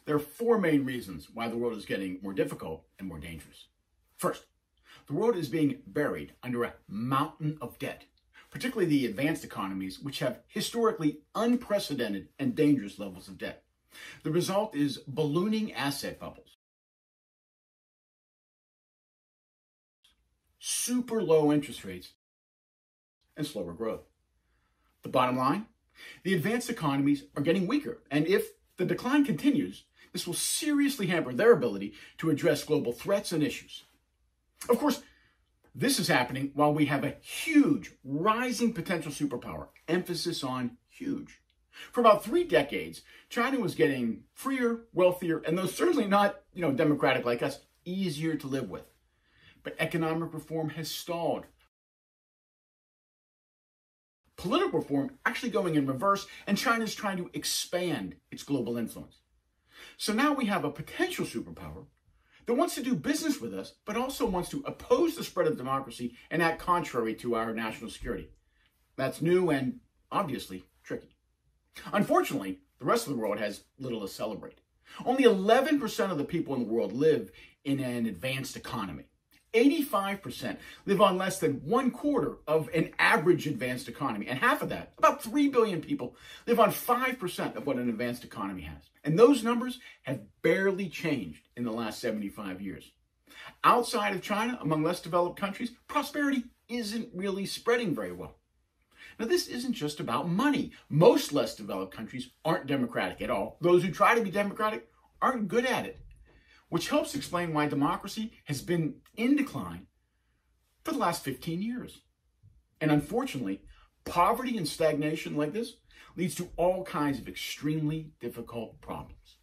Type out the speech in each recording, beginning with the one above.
There are four main reasons why the world is getting more difficult and more dangerous. First, the world is being buried under a mountain of debt, particularly the advanced economies, which have historically unprecedented and dangerous levels of debt. The result is ballooning asset bubbles, super low interest rates, and slower growth. The bottom line, the advanced economies are getting weaker, and if the decline continues, this will seriously hamper their ability to address global threats and issues. Of course, this is happening while we have a huge, rising potential superpower, emphasis on huge. For about 3 decades, China was getting freer, wealthier, and though certainly not, democratic like us, easier to live with. But economic reform has stalled. Political reform actually going in reverse, and China is trying to expand its global influence. So now we have a potential superpower that wants to do business with us, but also wants to oppose the spread of democracy and act contrary to our national security. That's new and obviously tricky. Unfortunately, the rest of the world has little to celebrate. Only 11% of the people in the world live in an advanced economy. 85% live on less than 1/4 of an average advanced economy. And half of that, about 3 billion people, live on 5% of what an advanced economy has. And those numbers have barely changed in the last 75 years. Outside of China, among less developed countries, prosperity isn't really spreading very well. Now, this isn't just about money. Most less developed countries aren't democratic at all. Those who try to be democratic aren't good at it, which helps explain why democracy has been in decline for the last 15 years. And unfortunately, poverty and stagnation like this leads to all kinds of extremely difficult problems.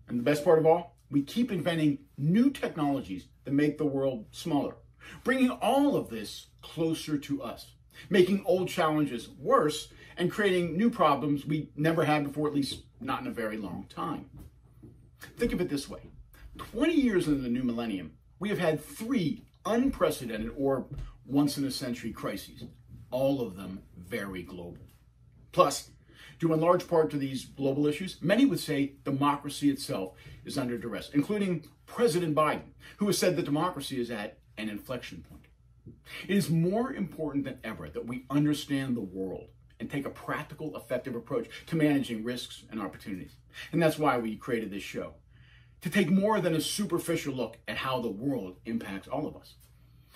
And the best part of all, we keep inventing new technologies that make the world smaller, bringing all of this closer to us, making old challenges worse and creating new problems we never had before, at least not in a very long time. Think of it this way. 20 years into the new millennium, we have had 3 unprecedented or once-in-a-century crises, all of them very global. Plus, due in large part to these global issues, many would say democracy itself is under duress, including President Biden, who has said that democracy is at an inflection point. It is more important than ever that we understand the world and take a practical, effective approach to managing risks and opportunities. And that's why we created this show, to take more than a superficial look at how the world impacts all of us.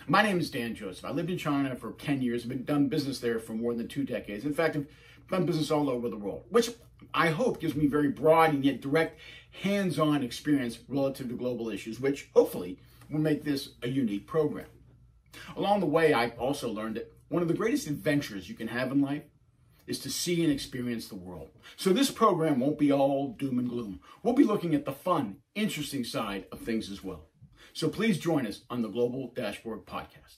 My name is Dan Joseph. I lived in China for 10 years. I've done business there for more than 2 decades. In fact, I've done business all over the world, which I hope gives me very broad and yet direct hands-on experience relative to global issues, which hopefully will make this a unique program. Along the way, I also learned that one of the greatest adventures you can have in life is to see and experience the world. So this program won't be all doom and gloom. We'll be looking at the fun, interesting side of things as well. So please join us on the Global Dashboard Podcast.